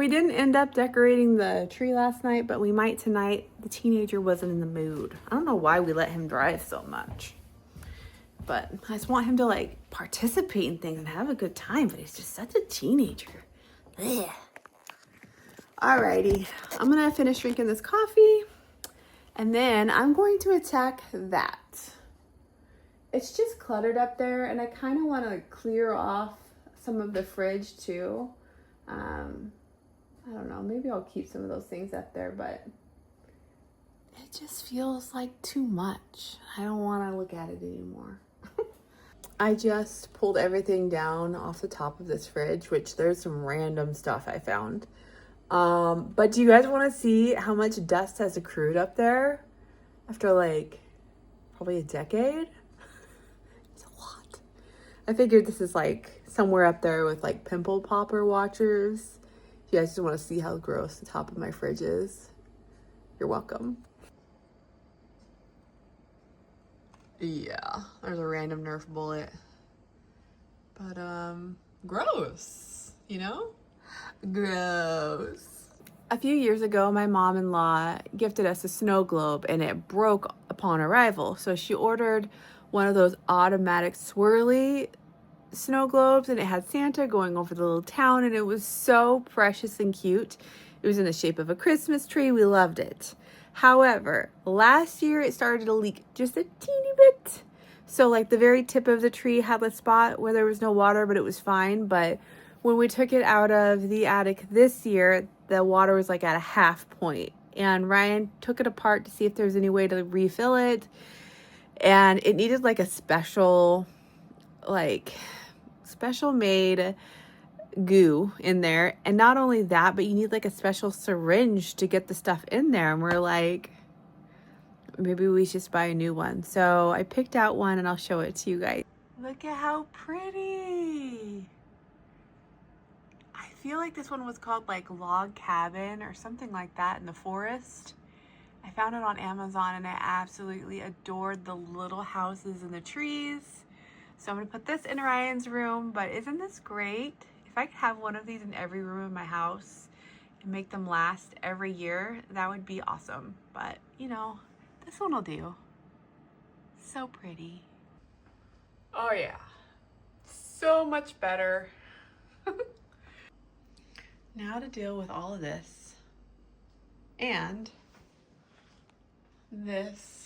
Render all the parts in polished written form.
We didn't end up decorating the tree last night, but we might tonight. The teenager wasn't in the mood. I don't know why we let him drive so much. But I just want him to like participate in things and have a good time, but he's just such a teenager. Ugh. Alrighty, I'm gonna finish drinking this coffee and then I'm going to attack that. It's just cluttered up there and I kind of want to clear off some of the fridge too. I don't know, maybe I'll keep some of those things up there, but it just feels like too much. I don't want to look at it anymore. I just pulled everything down off the top of this fridge, which there's some random stuff I found. But do you guys want to see how much dust has accrued up there after like probably a decade? It's a lot. I figured this is like somewhere up there with like pimple popper watchers. If you guys just want to see how gross the top of my fridge is, you're welcome. Yeah, there's a random Nerf bullet. But, gross, you know? Gross. A few years ago, my mom-in-law gifted us a snow globe and it broke upon arrival. So she ordered one of those automatic swirly snow globes and it had Santa going over the little town and it was so precious and cute. It was in the shape of a Christmas tree. We loved it. However, last year it started to leak just a teeny bit. So like the very tip of the tree had a spot where there was no water, but it was fine. But when we took it out of the attic this year, the water was like at a half point. And Ryan took it apart to see if there was any way to refill it. And it needed like a special made goo in there. And not only that, but you need like a special syringe to get the stuff in there. And we're like, maybe we should just buy a new one. So I picked out one and I'll show it to you guys. Look at how pretty. I feel like this one was called like Log Cabin or something like that in the forest. I found it on Amazon and I absolutely adored the little houses and the trees. So I'm gonna put this in Ryan's room, but isn't this great? If I could have one of these in every room in my house and make them last every year, that would be awesome. But you know, this one will do. So pretty. Oh yeah, so much better. Now to deal with all of this and this.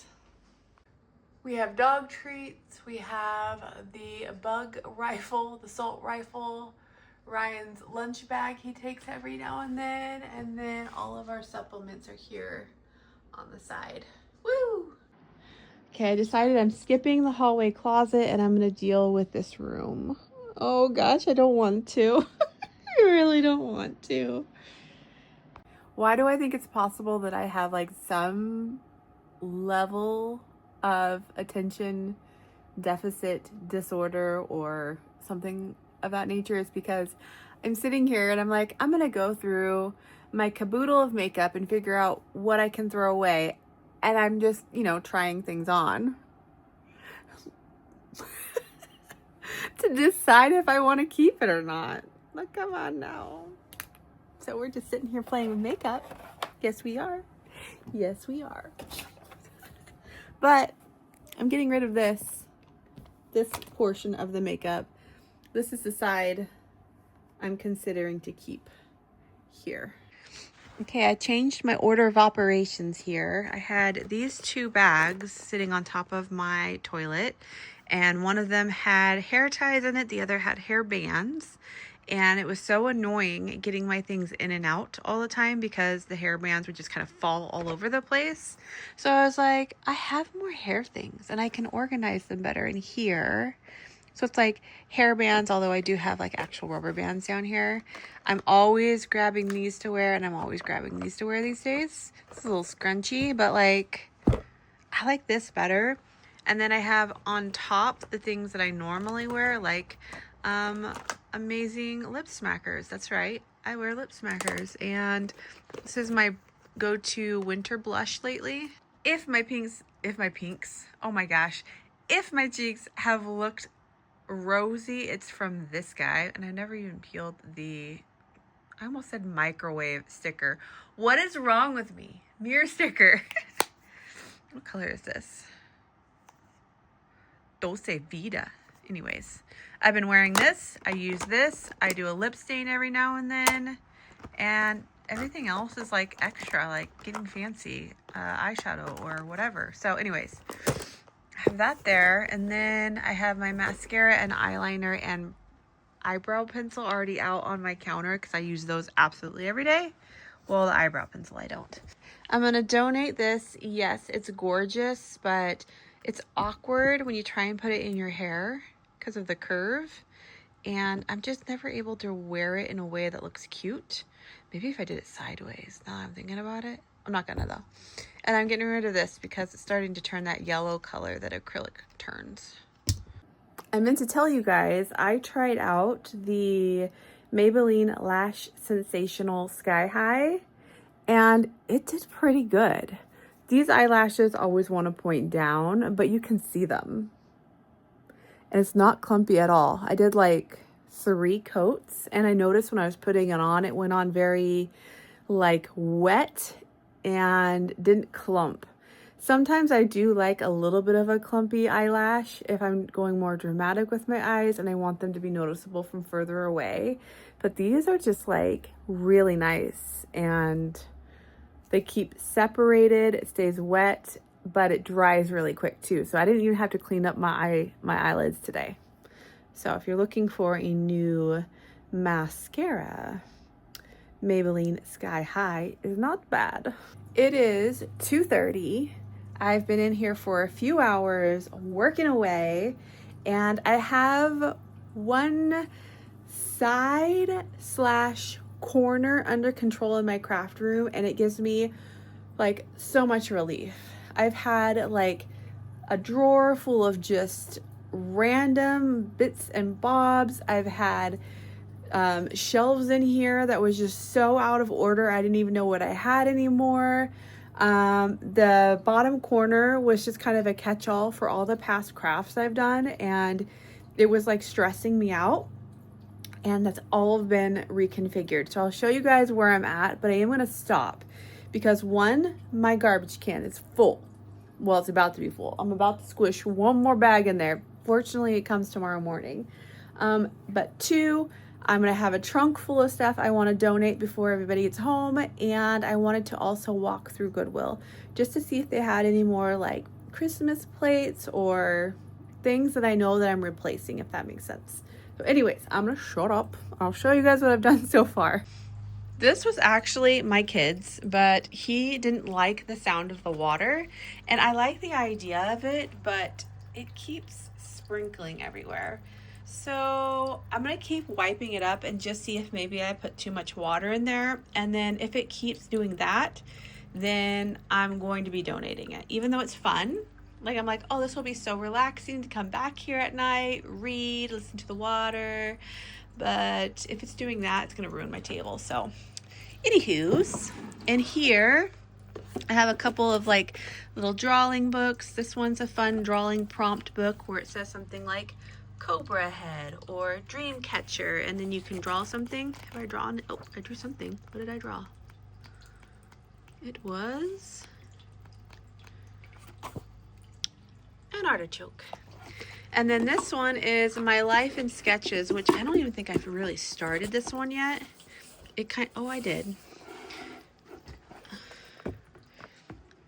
We have dog treats, we have the bug rifle, the salt rifle, Ryan's lunch bag he takes every now and then all of our supplements are here on the side. Woo! Okay, I decided I'm skipping the hallway closet and I'm gonna deal with this room. Oh gosh, I don't want to. I really don't want to. Why do I think it's possible that I have like some level of attention deficit disorder or something of that nature? Is because I'm sitting here and I'm like, I'm gonna go through my caboodle of makeup and figure out what I can throw away, and I'm just, you know, trying things on to decide if I want to keep it or not. Like, come on now. So we're just sitting here playing with makeup. Yes, we are. Yes, we are. But I'm getting rid of this portion of the makeup. This is the side I'm considering to keep here. Okay, I changed my order of operations here. I had these two bags sitting on top of my toilet, and one of them had hair ties in it, the other had hair bands. And it was so annoying getting my things in and out all the time because the hair bands would just kind of fall all over the place. So I was like, I have more hair things and I can organize them better in here. So it's like hair bands, although I do have like actual rubber bands down here. I'm always grabbing these to wear and I'm always grabbing these to wear these days. It's a little scrunchy, but like, I like this better. And then I have on top the things that I normally wear, like amazing lip smackers. That's right, I wear lip smackers, and this is my go-to winter blush lately. If my cheeks have looked rosy, it's from this guy, and I never even peeled the I almost said microwave sticker. What is wrong with me? Mirror sticker. What color is this? Dolce Vita. Anyways, I've been wearing this. I use this. I do a lip stain every now and then. And everything else is like extra, like getting fancy, eyeshadow or whatever. So anyways, I have that there. And then I have my mascara and eyeliner and eyebrow pencil already out on my counter because I use those absolutely every day. Well, the eyebrow pencil I don't. I'm going to donate this. Yes, it's gorgeous, but it's awkward when you try and put it in your hair because of the curve. And I'm just never able to wear it in a way that looks cute. Maybe if I did it sideways. Now I'm thinking about it. I'm not gonna though. And I'm getting rid of this because it's starting to turn that yellow color that acrylic turns. I meant to tell you guys, I tried out the Maybelline Lash Sensational Sky High and it did pretty good. These eyelashes always want to point down, but you can see them. And it's not clumpy at all. I did like 3 coats and I noticed when I was putting it on, it went on very like wet and didn't clump. Sometimes I do like a little bit of a clumpy eyelash if I'm going more dramatic with my eyes and I want them to be noticeable from further away. But these are just like really nice and they keep separated, it stays wet, but it dries really quick too. So I didn't even have to clean up my eyelids today. So if you're looking for a new mascara, Maybelline Sky High is not bad. It is 2:30. I've been in here for a few hours working away and I have one side / corner under control in my craft room and it gives me like so much relief. I've had like a drawer full of just random bits and bobs. I've had shelves in here that was just so out of order I didn't even know what I had anymore. The bottom corner was just kind of a catch-all for all the past crafts I've done and it was like stressing me out. And that's all been reconfigured. So I'll show you guys where I'm at, but I am gonna stop because one, my garbage can is full. Well, it's about to be full. I'm about to squish one more bag in there. Fortunately, it comes tomorrow morning. But 2, I'm gonna have a trunk full of stuff I wanna donate before everybody gets home. And I wanted to also walk through Goodwill just to see if they had any more like Christmas plates or things that I know that I'm replacing, if that makes sense. So anyways, I'm gonna shut up. I'll show you guys what I've done so far. This was actually my kid's, but he didn't like the sound of the water. And I like the idea of it, but it keeps sprinkling everywhere. So I'm gonna keep wiping it up and just see if maybe I put too much water in there. And then if it keeps doing that, then I'm going to be donating it. Even though it's fun, like I'm like, oh, this will be so relaxing to come back here at night, read, listen to the water. But if it's doing that, it's gonna ruin my table. So anywho's, and here I have a couple of like little drawing books. This one's a fun drawing prompt book where it says something like Cobra Head or Dream Catcher, and then you can draw something. Have I drawn? Oh, I drew something. What did I draw? It was an artichoke. And then this one is My Life in Sketches, which I don't even think I've really started this one yet. Oh, I did.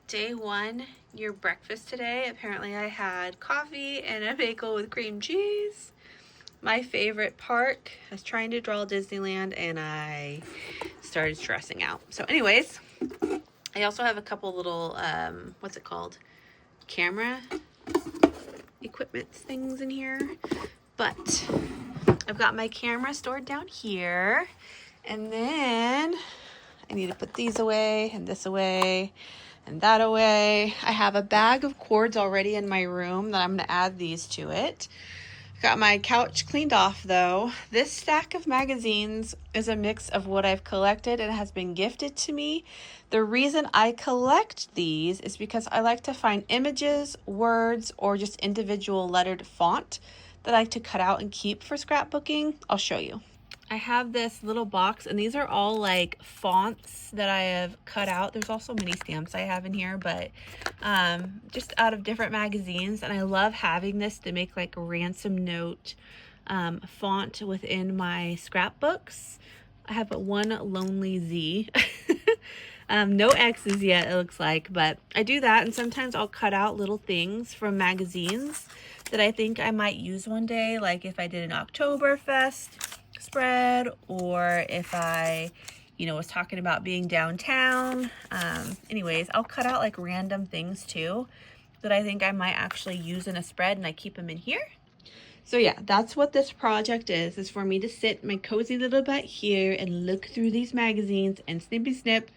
Day 1, your breakfast today. Apparently I had coffee and a bagel with cream cheese. My favorite park. I was trying to draw Disneyland and I started stressing out. So anyways, I also have a couple little, what's it called? Camera equipment things in here. But I've got my camera stored down here. And then I need to put these away and this away and that away. I have a bag of cords already in my room that I'm going to add these to it. Got my couch cleaned off though. This stack of magazines is a mix of what I've collected and has been gifted to me. The reason I collect these is because I like to find images, words, or just individual lettered font that I like to cut out and keep for scrapbooking. I'll show you. I have this little box, and these are all like fonts that I have cut out. There's also mini stamps I have in here, but just out of different magazines. And I love having this to make like a ransom note font within my scrapbooks. I have one lonely Z. No X's yet, it looks like, but I do that, and sometimes I'll cut out little things from magazines that I think I might use one day, like if I did an Oktoberfest spread, or if I, was talking about being downtown. Anyways, I'll cut out like random things too that I think I might actually use in a spread, and I keep them in here. So yeah, that's what this project is for me to sit in my cozy little butt here and look through these magazines and snippy snip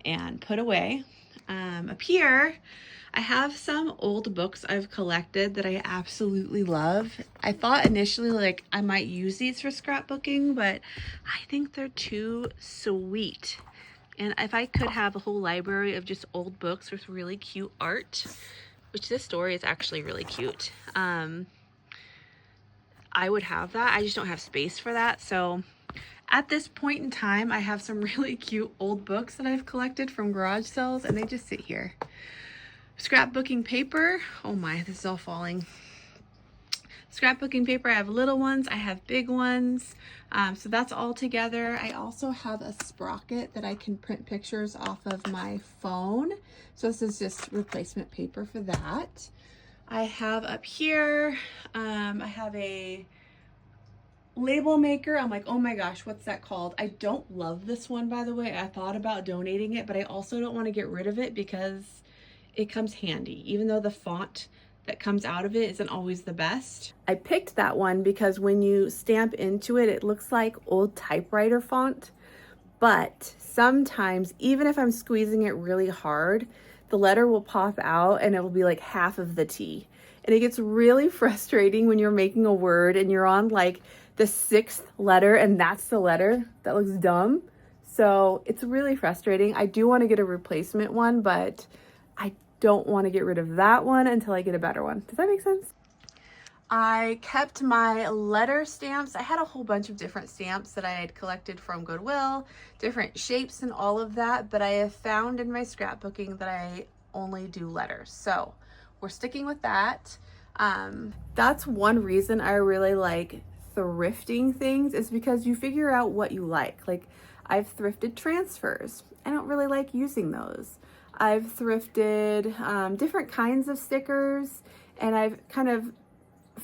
and put away. Up here, I have some old books I've collected that I absolutely love. I thought initially like I might use these for scrapbooking, but I think they're too sweet. And if I could have a whole library of just old books with really cute art, which this story is actually really cute, I would have that. I just don't have space for that. So at this point in time, I have some really cute old books that I've collected from garage sales, and they just sit here. Scrapbooking paper. Oh my, this is all falling. Scrapbooking paper, I have little ones, I have big ones. So that's all together. I also have a sprocket that I can print pictures off of my phone. So this is just replacement paper for that. I have up here, I have a label maker. I'm like, oh my gosh, what's that called? I don't love this one, by the way. I thought about donating it, but I also don't want to get rid of it because it comes handy, even though the font that comes out of it isn't always the best. I picked that one because when you stamp into it, it looks like old typewriter font, but sometimes, even if I'm squeezing it really hard, the letter will pop out and it will be like half of the T. And it gets really frustrating when you're making a word and you're on like the 6th letter and that's the letter that looks dumb. So it's really frustrating. I do want to get a replacement one, but I don't want to get rid of that one until I get a better one. Does that make sense? I kept my letter stamps. I had a whole bunch of different stamps that I had collected from Goodwill, different shapes and all of that, but I have found in my scrapbooking that I only do letters. So we're sticking with that. That's one reason I really like thrifting things, is because you figure out what you like. Like I've thrifted transfers. I don't really like using those. I've thrifted different kinds of stickers, and I've kind of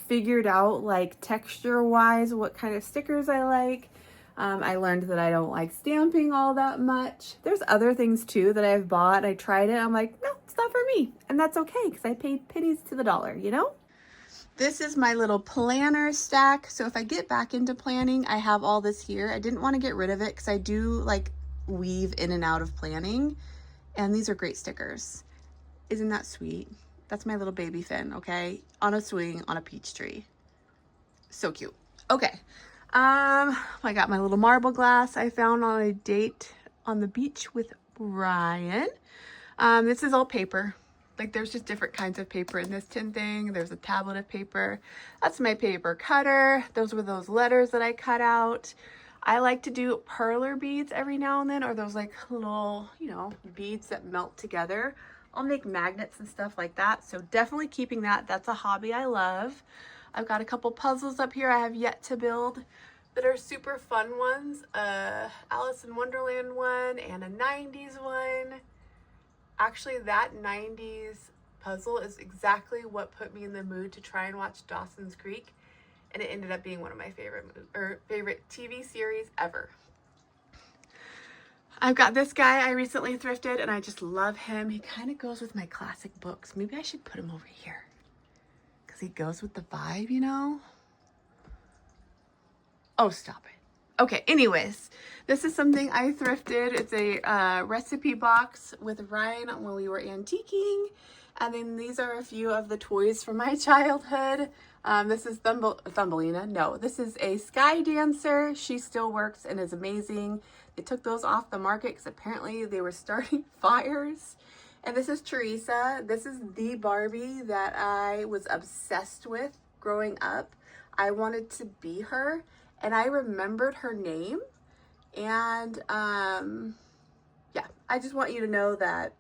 figured out like texture wise what kind of stickers I like. I learned that I don't like stamping all that much. There's other things too that I've bought. I tried it. I'm like, no, it's not for me. And that's okay because I paid pennies to the dollar, you know? This is my little planner stack. So if I get back into planning, I have all this here. I didn't want to get rid of it because I do like weave in and out of planning. And these are great stickers. Isn't that sweet? That's my little baby Finn, okay? On a swing on a peach tree. So cute. Okay. I got my little marble glass I found on a date on the beach with Ryan. This is all paper. Like there's just different kinds of paper in this tin thing. There's a tablet of paper. That's my paper cutter. Those were those letters that I cut out. I like to do perler beads every now and then, or those like little, beads that melt together. I'll make magnets and stuff like that. So definitely keeping that. That's a hobby I love. I've got a couple puzzles up here I have yet to build that are super fun ones. Alice in Wonderland one and a 90s one. Actually, that 90s puzzle is exactly what put me in the mood to try and watch Dawson's Creek. And it ended up being one of my favorite TV series ever. I've got this guy I recently thrifted and I just love him. He kind of goes with my classic books. Maybe I should put him over here because he goes with the vibe, you know? Oh, stop it. Okay, anyways, this is something I thrifted. It's a recipe box with Ryan when we were antiquing. And then these are a few of the toys from my childhood. This is Thumbelina. No, this is a Sky Dancer. She still works and is amazing. They took those off the market because apparently they were starting fires. And this is Teresa. This is the Barbie that I was obsessed with growing up. I wanted to be her. and I remembered her name. And yeah, I just want you to know that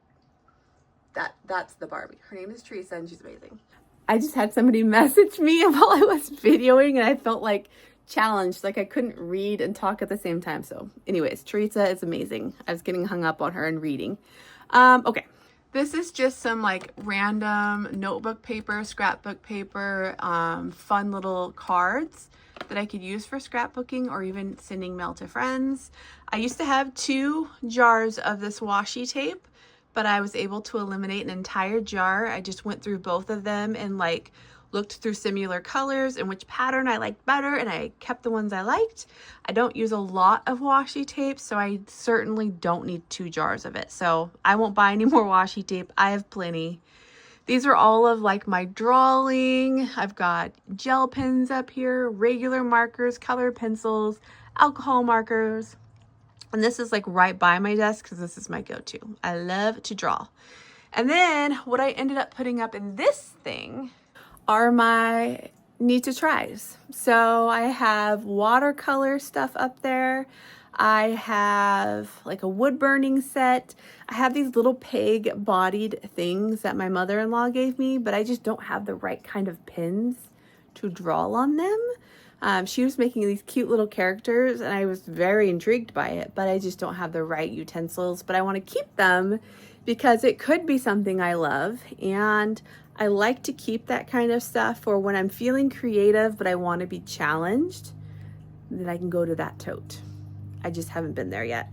that's the Barbie. Her name is Teresa, and she's amazing. I just had somebody message me while I was videoing, and I felt like challenged, like I couldn't read and talk at the same time. So anyways, Teresa is amazing. I was getting hung up on her and reading. Okay, this is just some like random notebook paper, scrapbook paper, fun little cards that I could use for scrapbooking or even sending mail to friends. I used to have 2 jars of this washi tape, but I was able to eliminate an entire jar. I just went through both of them and like looked through similar colors and which pattern I liked better, and I kept the ones I liked. I don't use a lot of washi tape, so I certainly don't need 2 jars of it. So I won't buy any more washi tape. I have plenty. These are all of like my drawing. I've got gel pens up here, regular markers, colored pencils, alcohol markers. And this is like right by my desk because this is my go-to. I love to draw. And then what I ended up putting up in this thing are my need to tries. So I have watercolor stuff up there. I have like a wood burning set. I have these little peg bodied things that my mother-in-law gave me, but I just don't have the right kind of pens to draw on them. She was making these cute little characters and I was very intrigued by it, but I just don't have the right utensils. But I want to keep them because it could be something I love, and I like to keep that kind of stuff for when I'm feeling creative but I want to be challenged. Then I can go to that tote. I just haven't been there yet.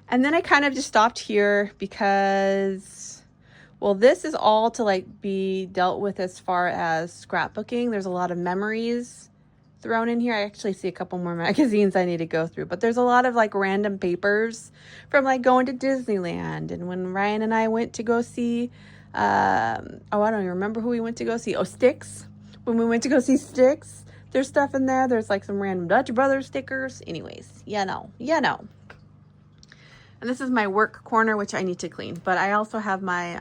And then I kind of just stopped here because, well, this is all to like be dealt with as far as scrapbooking. There's a lot of memories thrown in here. I actually see a couple more magazines I need to go through, but there's a lot of like random papers from like going to Disneyland, and when Ryan and I went to go see I don't even remember who we went to go see. Oh, Sticks. When we went to go see Sticks, there's stuff in there. There's like some random Dutch Brothers stickers. Anyways, you know. And this is my work corner, which I need to clean, but I also have my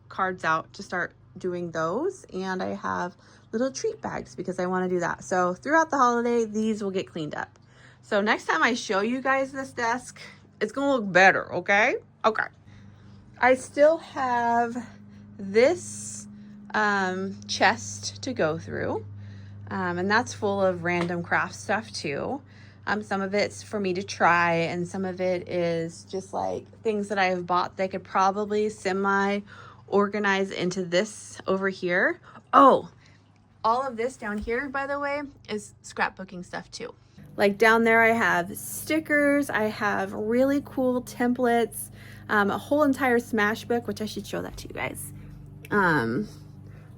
cards out to start doing those, and I have little treat bags because I want to do that. So throughout the holiday, these will get cleaned up. So next time I show you guys this desk, it's gonna look better, okay? Okay. I still have this chest to go through, and that's full of random craft stuff too. Some of it's for me to try, and some of it is just like things that I have bought that I could probably semi-organize into this over here. Oh, all of this down here, by the way, is scrapbooking stuff too. Like down there I have stickers, I have really cool templates, a whole entire smash book, which I should show that to you guys.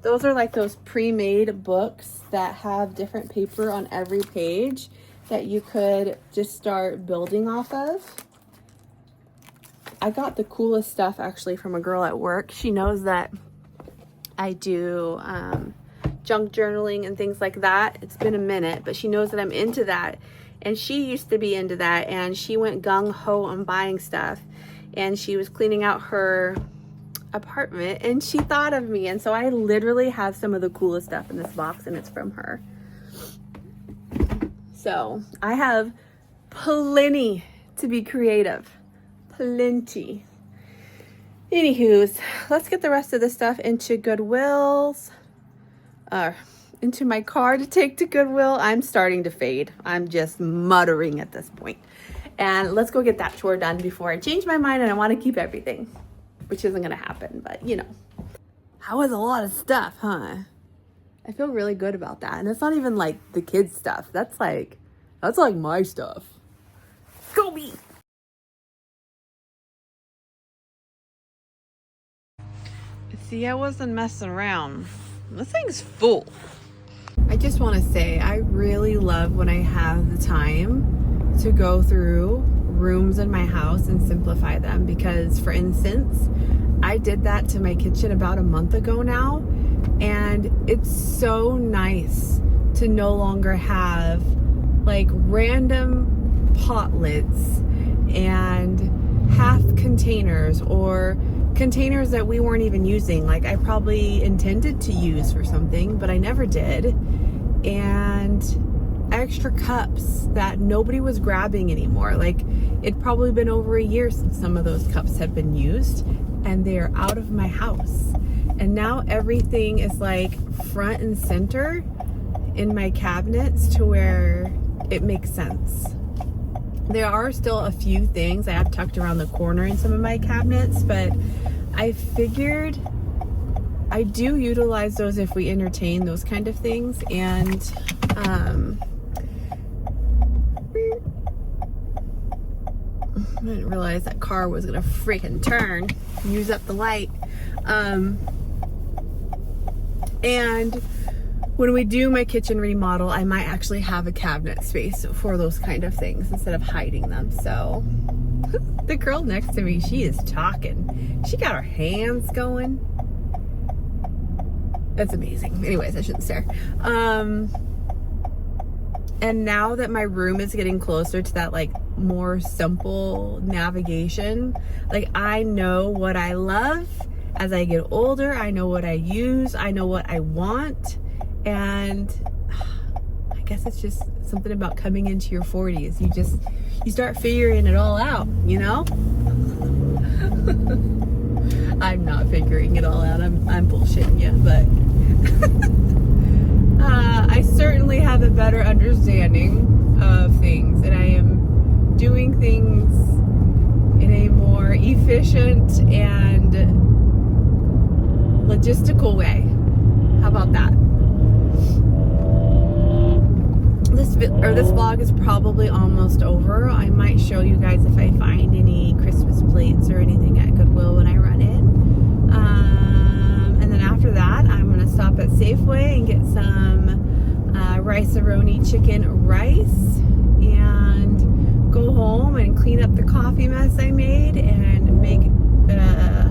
Those are like those pre-made books that have different paper on every page that you could just start building off of. I got the coolest stuff actually from a girl at work. She knows that I do junk journaling and things like that. It's been a minute, but she knows that I'm into that. And she used to be into that, and she went gung-ho on buying stuff. And she was cleaning out her apartment and she thought of me. And so I literally have some of the coolest stuff in this box, and it's from her. So I have plenty to be creative. Plenty. Anywho's, let's get the rest of this stuff into Goodwill's. Into my car to take to Goodwill. I'm starting to fade. I'm just muttering at this point. And let's go get that chore done before I change my mind and I want to keep everything, which isn't going to happen, but you know. That was a lot of stuff, huh? I feel really good about that. And it's not even like the kids' stuff. That's like my stuff. Go me! See, I wasn't messing around. This thing's full. I just want to say, I really love when I have the time to go through rooms in my house and simplify them, because for instance, I did that to my kitchen about a month ago now, and it's so nice to no longer have like random pot lids and half containers or containers that we weren't even using. Like I probably intended to use for something, but I never did. And I extra cups that nobody was grabbing anymore. Like, it'd probably been over a year since some of those cups had been used, and they are out of my house. And now everything is like front and center in my cabinets to where it makes sense. There are still a few things I have tucked around the corner in some of my cabinets, but I figured I do utilize those if we entertain those kind of things. And I didn't realize that car was gonna freaking turn and use up the light. And when we do my kitchen remodel, I might actually have a cabinet space for those kind of things instead of hiding them. So the girl next to me, she is talking. She got her hands going. That's amazing. Anyways, I shouldn't stare. And now that my room is getting closer to that like more simple navigation, like I know what I love. As I get older, I know what I use, I know what I want, and I guess it's just something about coming into your 40s. You start figuring it all out, you know? I'm not figuring it all out. I'm bullshitting you, but I certainly have a better understanding of things, and I am doing things in a more efficient and logistical way. How about that? This vlog is probably almost over. I might show you guys if I find any Christmas plates or anything at Goodwill when I run in. And then after that, I'm gonna stop at Safeway and get some rice-a-roni chicken rice and go home and clean up the coffee mess I made and make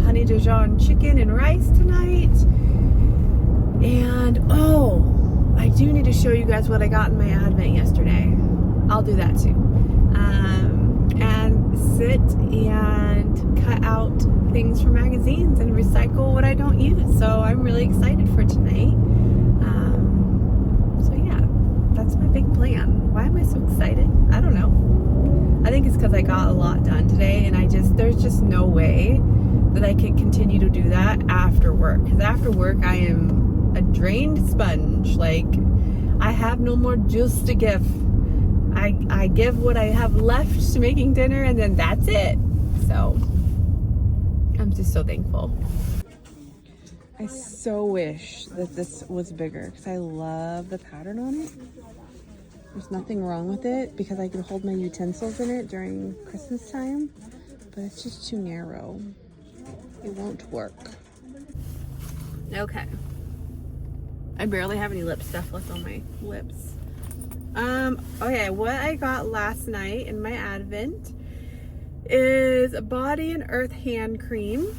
honey Dijon chicken and rice tonight. And oh, I do need to show you guys what I got in my advent yesterday. I'll do that too. And sit and cut out things from magazines and recycle what I don't use. So I'm really excited for tonight. So yeah, that's my big plan. Why am I so excited? I don't know. I think it's because I got a lot done today, and there's just no way that I can continue to do that after work. Because after work, I am a drained sponge. Like, I have no more juice to give. I give what I have left to making dinner, and then that's it. So I'm just so thankful. I so wish that this was bigger because I love the pattern on it. There's nothing wrong with it because I can hold my utensils in it during Christmas time, but it's just too narrow. It won't work. Okay. I barely have any lip stuff left on my lips. Okay, what I got last night in my advent is a Body and Earth hand cream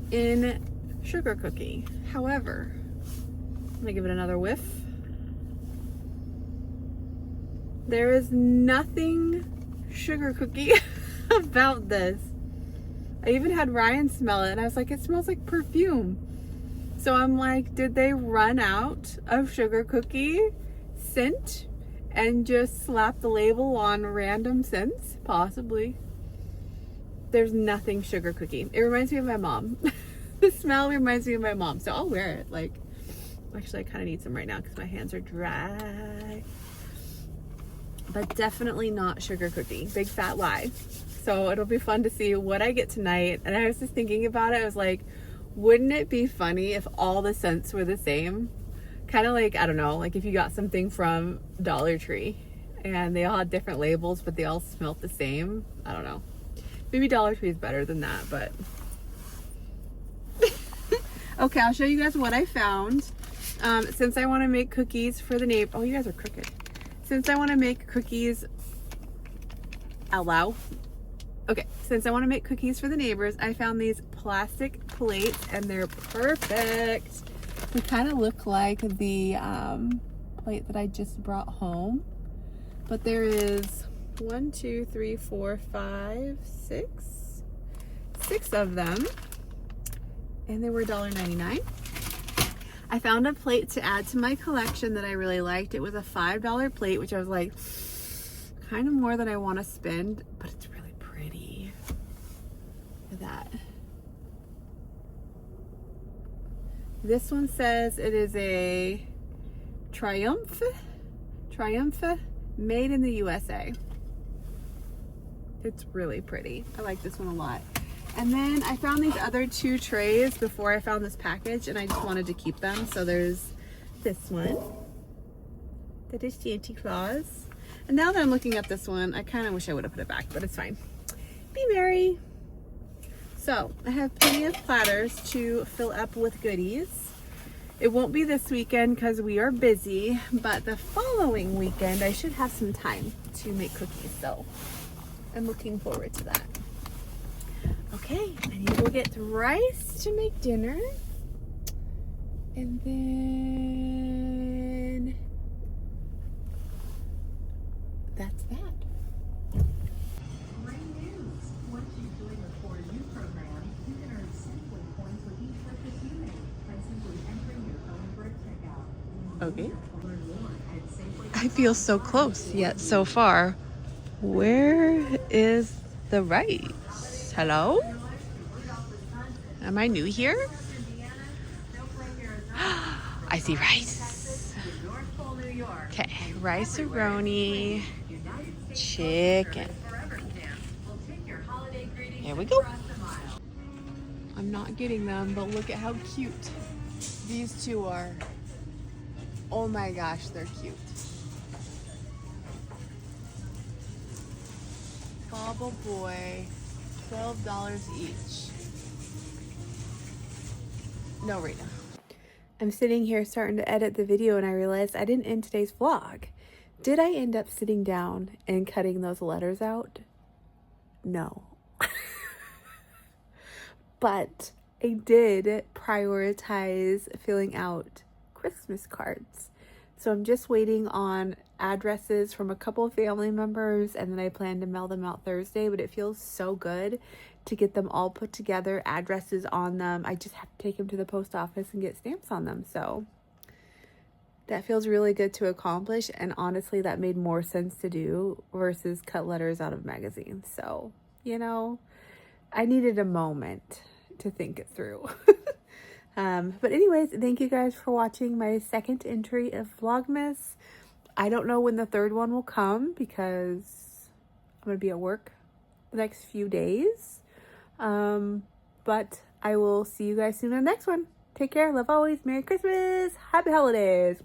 in sugar cookie. However, I'm gonna give it another whiff. There is nothing sugar cookie about this. I even had Ryan smell it, and I was like, it smells like perfume. So I'm like, did they run out of sugar cookie scent and just slap the label on random scents? Possibly. There's nothing sugar cookie. It reminds me of my mom. The smell reminds me of my mom, so I'll wear it. Like, actually, I kind of need some right now because my hands are dry. But definitely not sugar cookie. Big fat lie. So it'll be fun to see what I get tonight. And I was just thinking about it. I was like, wouldn't it be funny if all the scents were the same? Kind of like, I don't know, like if you got something from Dollar Tree and they all had different labels, but they all smelled the same. I don't know. Maybe Dollar Tree is better than that, but. Okay, I'll show you guys what I found. Since I want to make cookies for the neighbor. Oh, you guys are crooked. Since I want to make cookies out loud. Okay, since I want to make cookies for the neighbors, I found these plastic plates and they're perfect. They kind of look like the plate that I just brought home. But there is 1, 2, 3, 4, 5, 6 of them. And they were $1.99. I found a plate to add to my collection that I really liked. It was a $5 plate, which I was like, kind of more than I want to spend, but it's really pretty. Look at that. This one says it is a Triumph made in the USA. It's really pretty. I like this one a lot. And then I found these other 2 trays before I found this package, and I just wanted to keep them. So there's this one. That is Santa Claus. And now that I'm looking at this one, I kind of wish I would have put it back, but it's fine. Be merry. So I have plenty of platters to fill up with goodies. It won't be this weekend because we are busy, but the following weekend I should have some time to make cookies. So I'm looking forward to that. Okay, I need to go get rice to make dinner. And then that's that. Great news! Once you join the For You program, you can earn Simply points with each purchase you make by simply entering your phone for a checkout. Okay. Learn more at Simply. I feel so close yet so far. Where is the rice? Hello? Am I new here? I see rice. Okay, rice-a-roni, chicken. Here we go. I'm not getting them, but look at how cute these 2 are. Oh my gosh, they're cute. Bobble Boy, $12 each. No, right now. I'm sitting here starting to edit the video and I realized I didn't end today's vlog. Did I end up sitting down and cutting those letters out? No. But I did prioritize filling out Christmas cards. So I'm just waiting on addresses from a couple of family members, and then I plan to mail them out Thursday, but it feels so good to get them all put together, addresses on them. I just have to take them to the post office and get stamps on them. So that feels really good to accomplish, and honestly that made more sense to do versus cut letters out of magazines. So, you know, I needed a moment to think it through. But anyways, thank you guys for watching my second entry of Vlogmas. I don't know when the third one will come because I'm gonna be at work the next few days. But I will see you guys soon in the next one. Take care. Love always. Merry Christmas. Happy holidays.